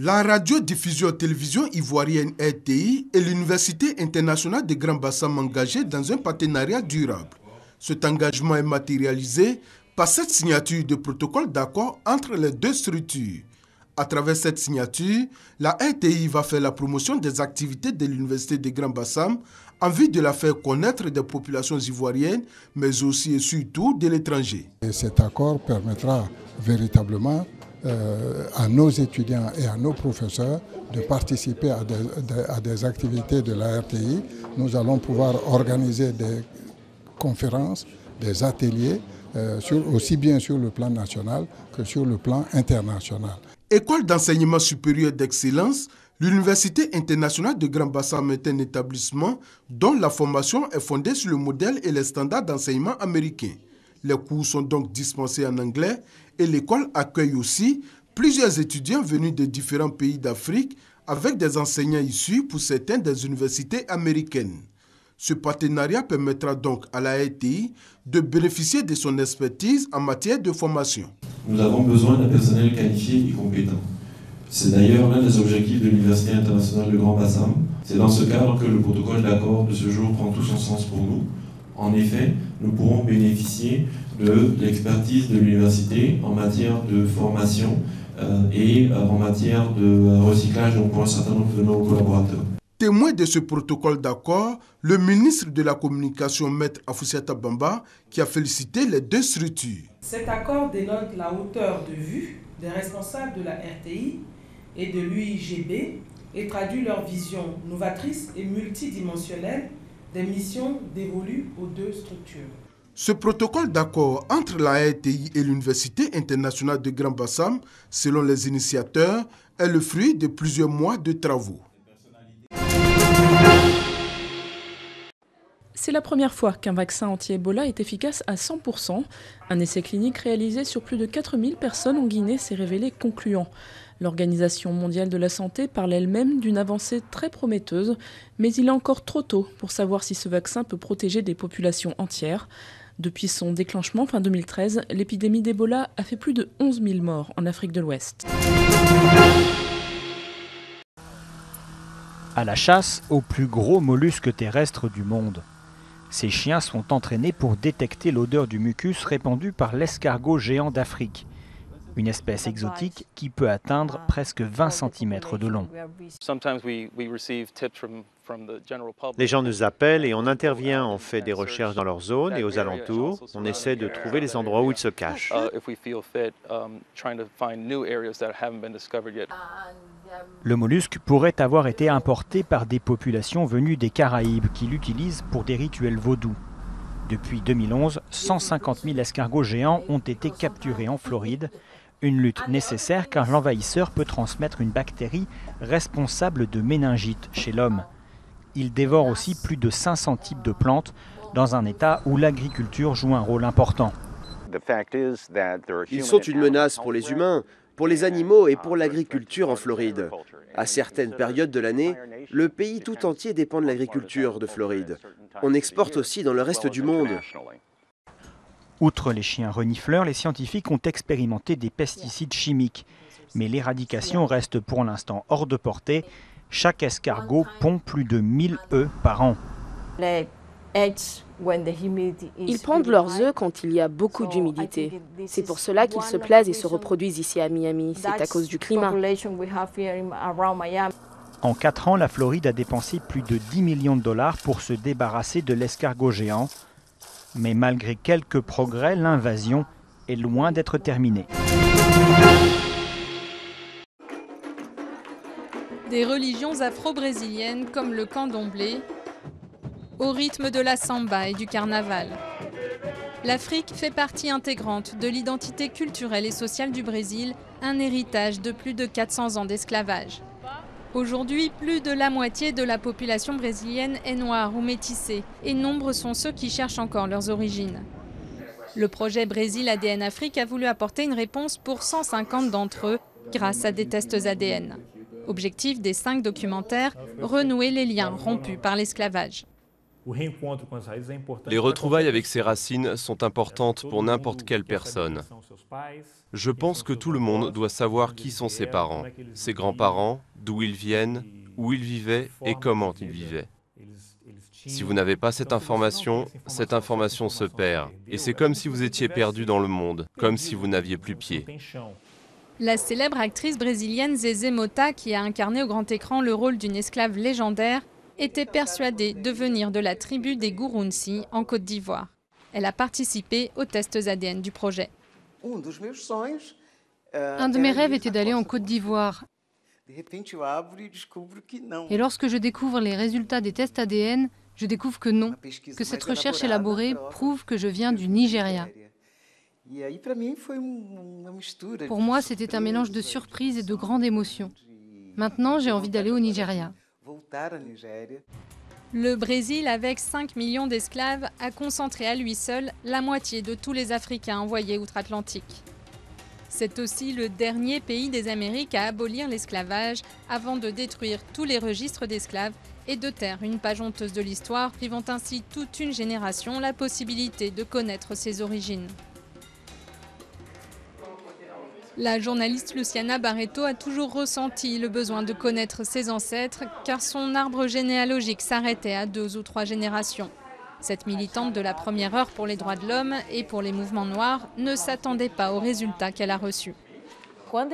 La radiodiffusion-télévision ivoirienne RTI et l'Université internationale de Grand Bassam engagés dans un partenariat durable. Cet engagement est matérialisé par cette signature de protocole d'accord entre les deux structures. À travers cette signature, la RTI va faire la promotion des activités de l'Université de Grand Bassam en vue de la faire connaître des populations ivoiriennes, mais aussi et surtout de l'étranger. Cet accord permettra véritablement à nos étudiants et à nos professeurs de participer à des activités de la RTI. Nous allons pouvoir organiser des conférences, des ateliers, aussi bien sur le plan national que sur le plan international. École d'enseignement supérieur d'excellence, l'Université internationale de Grand Bassam est un établissement dont la formation est fondée sur le modèle et les standards d'enseignement américains. Les cours sont donc dispensés en anglais et l'école accueille aussi plusieurs étudiants venus de différents pays d'Afrique avec des enseignants issus pour certains des universités américaines. Ce partenariat permettra donc à la RTI de bénéficier de son expertise en matière de formation. Nous avons besoin d'un personnel qualifié et compétent. C'est d'ailleurs l'un des objectifs de l'Université internationale de Grand Bassam. C'est dans ce cadre que le protocole d'accord de ce jour prend tout son sens pour nous. En effet, nous pourrons bénéficier de l'expertise de l'université en matière de formation et en matière de recyclage pour un certain nombre de nos collaborateurs. Témoin de ce protocole d'accord, le ministre de la Communication, Maître Afoussiata Bamba, qui a félicité les deux structures. Cet accord dénote la hauteur de vue des responsables de la RTI et de l'UIGB et traduit leur vision novatrice et multidimensionnelle des missions dévolues aux deux structures. Ce protocole d'accord entre la RTI et l'Université internationale de Grand Bassam, selon les initiateurs, est le fruit de plusieurs mois de travaux. C'est la première fois qu'un vaccin anti-Ebola est efficace à 100%. Un essai clinique réalisé sur plus de 4000 personnes en Guinée s'est révélé concluant. L'Organisation mondiale de la santé parle elle-même d'une avancée très prometteuse, mais il est encore trop tôt pour savoir si ce vaccin peut protéger des populations entières. Depuis son déclenchement fin 2013, l'épidémie d'Ebola a fait plus de 11 000 morts en Afrique de l'Ouest. À la chasse aux plus gros mollusques terrestres du monde. Ces chiens sont entraînés pour détecter l'odeur du mucus répandu par l'escargot géant d'Afrique, une espèce exotique qui peut atteindre presque 20 cm de long. Les gens nous appellent et on intervient, on fait des recherches dans leur zone et aux alentours. On essaie de trouver les endroits où ils se cachent. Le mollusque pourrait avoir été importé par des populations venues des Caraïbes qui l'utilisent pour des rituels vaudous. Depuis 2011, 150 000 escargots géants ont été capturés en Floride. Une lutte nécessaire car l'envahisseur peut transmettre une bactérie responsable de méningite chez l'homme. Il dévore aussi plus de 500 types de plantes dans un état où l'agriculture joue un rôle important. Ils sont une menace pour les humains, pour les animaux et pour l'agriculture en Floride. À certaines périodes de l'année, le pays tout entier dépend de l'agriculture de Floride. On exporte aussi dans le reste du monde. Outre les chiens renifleurs, les scientifiques ont expérimenté des pesticides chimiques. Mais l'éradication reste pour l'instant hors de portée. Chaque escargot pond plus de 1000 œufs par an. Ils pondent leurs œufs quand il y a beaucoup d'humidité. C'est pour cela qu'ils se plaisent et se reproduisent ici à Miami. C'est à cause du climat. En 4 ans, la Floride a dépensé plus de 10 millions de dollars pour se débarrasser de l'escargot géant. Mais malgré quelques progrès, l'invasion est loin d'être terminée. Des religions afro-brésiliennes comme le candomblé, au rythme de la samba et du carnaval. L'Afrique fait partie intégrante de l'identité culturelle et sociale du Brésil, un héritage de plus de 400 ans d'esclavage. Aujourd'hui, plus de la moitié de la population brésilienne est noire ou métissée, et nombreux sont ceux qui cherchent encore leurs origines. Le projet Brésil ADN Afrique a voulu apporter une réponse pour 150 d'entre eux grâce à des tests ADN. Objectif des 5 documentaires, renouer les liens rompus par l'esclavage. Les retrouvailles avec ses racines sont importantes pour n'importe quelle personne. Je pense que tout le monde doit savoir qui sont ses parents, ses grands-parents, d'où ils viennent, où ils vivaient et comment ils vivaient. Si vous n'avez pas cette information se perd. Et c'est comme si vous étiez perdu dans le monde, comme si vous n'aviez plus pied. La célèbre actrice brésilienne Zezé Mota, qui a incarné au grand écran le rôle d'une esclave légendaire, était persuadée de venir de la tribu des Gurunsi en Côte d'Ivoire. Elle a participé aux tests ADN du projet. Un de mes rêves était d'aller en Côte d'Ivoire. Et lorsque je découvre les résultats des tests ADN, je découvre que non, que cette recherche élaborée prouve que je viens du Nigeria. Pour moi, c'était un mélange de surprise et de grande émotion. Maintenant, j'ai envie d'aller au Nigeria. Le Brésil, avec 5 millions d'esclaves, a concentré à lui seul la moitié de tous les Africains envoyés outre-Atlantique. C'est aussi le dernier pays des Amériques à abolir l'esclavage avant de détruire tous les registres d'esclaves et de taire une page honteuse de l'histoire, privant ainsi toute une génération la possibilité de connaître ses origines. La journaliste Luciana Barreto a toujours ressenti le besoin de connaître ses ancêtres car son arbre généalogique s'arrêtait à 2 ou 3 générations. Cette militante de la première heure pour les droits de l'homme et pour les mouvements noirs ne s'attendait pas aux résultats qu'elle a reçus. Quand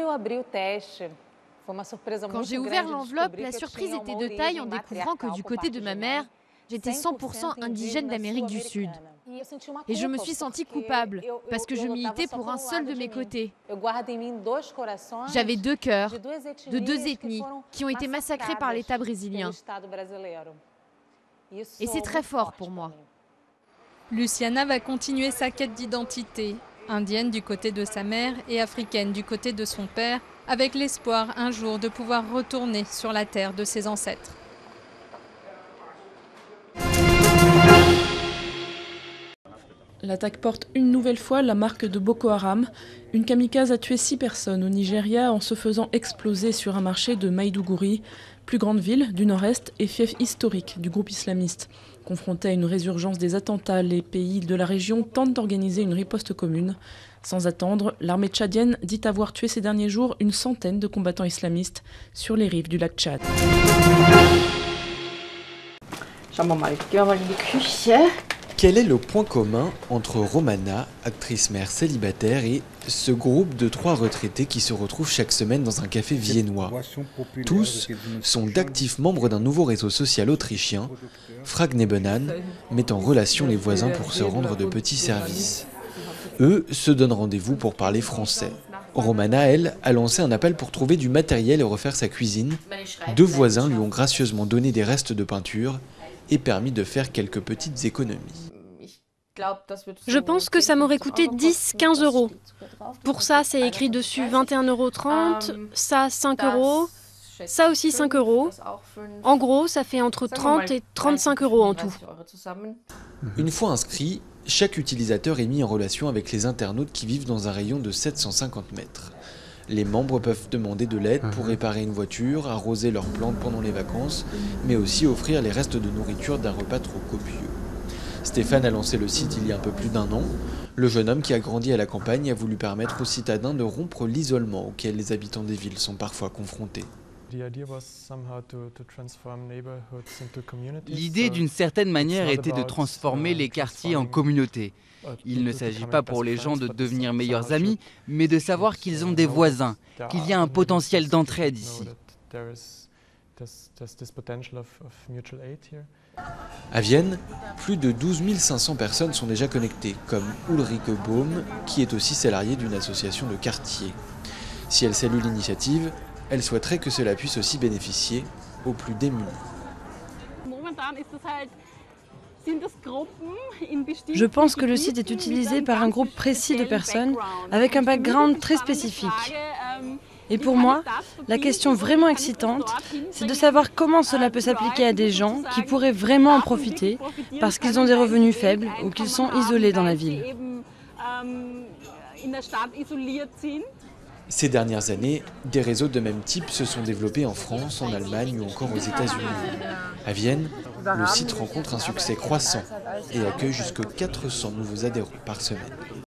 j'ai ouvert l'enveloppe, la surprise était de taille en découvrant que du côté de ma mère, j'étais 100% indigène d'Amérique du Sud. Et je me suis sentie coupable parce que je militais pour un seul de mes côtés. J'avais 2 cœurs de 2 ethnies qui ont été massacrées par l'État brésilien. Et c'est très fort pour moi. Luciana va continuer sa quête d'identité, indienne du côté de sa mère et africaine du côté de son père, avec l'espoir un jour de pouvoir retourner sur la terre de ses ancêtres. L'attaque porte une nouvelle fois la marque de Boko Haram. Une kamikaze a tué 6 personnes au Nigeria en se faisant exploser sur un marché de Maïdougouri, plus grande ville du nord-est et fief historique du groupe islamiste. Confrontés à une résurgence des attentats, les pays de la région tentent d'organiser une riposte commune. Sans attendre, l'armée tchadienne dit avoir tué ces derniers jours une centaine de combattants islamistes sur les rives du lac Tchad. Quel est le point commun entre Romana, actrice mère célibataire, et ce groupe de 3 retraités qui se retrouvent chaque semaine dans un café viennois? Tous sont d'actifs membres d'un nouveau réseau social autrichien, Fragnebenan, met en relation les voisins pour se rendre de petits services. Eux se donnent rendez-vous pour parler français. Romana, elle, a lancé un appel pour trouver du matériel et refaire sa cuisine. 2 voisins lui ont gracieusement donné des restes de peinture et permis de faire quelques petites économies. Je pense que ça m'aurait coûté 10-15 euros. Pour ça, c'est écrit dessus 21,30 €, ça 5 €, ça aussi 5 €. En gros, ça fait entre 30 et 35 € en tout. Une fois inscrit, chaque utilisateur est mis en relation avec les internautes qui vivent dans un rayon de 750 mètres. Les membres peuvent demander de l'aide pour réparer une voiture, arroser leurs plantes pendant les vacances, mais aussi offrir les restes de nourriture d'un repas trop copieux. Stéphane a lancé le site il y a un peu plus d'1 an. Le jeune homme qui a grandi à la campagne a voulu permettre aux citadins de rompre l'isolement auquel les habitants des villes sont parfois confrontés. L'idée d'une certaine manière était de transformer les quartiers en communautés. Il ne s'agit pas pour les gens de devenir meilleurs amis, mais de savoir qu'ils ont des voisins, qu'il y a un potentiel d'entraide ici. À Vienne, plus de 12 500 personnes sont déjà connectées, comme Ulrike Baum, qui est aussi salariée d'une association de quartier. Si elle salue l'initiative, elle souhaiterait que cela puisse aussi bénéficier aux plus démunis. Je pense que le site est utilisé par un groupe précis de personnes avec un background très spécifique. Et pour moi, la question vraiment excitante, c'est de savoir comment cela peut s'appliquer à des gens qui pourraient vraiment en profiter parce qu'ils ont des revenus faibles ou qu'ils sont isolés dans la ville. Ces dernières années, des réseaux de même type se sont développés en France, en Allemagne ou encore aux États-Unis. À Vienne, le site rencontre un succès croissant et accueille jusqu'à 400 nouveaux adhérents par semaine.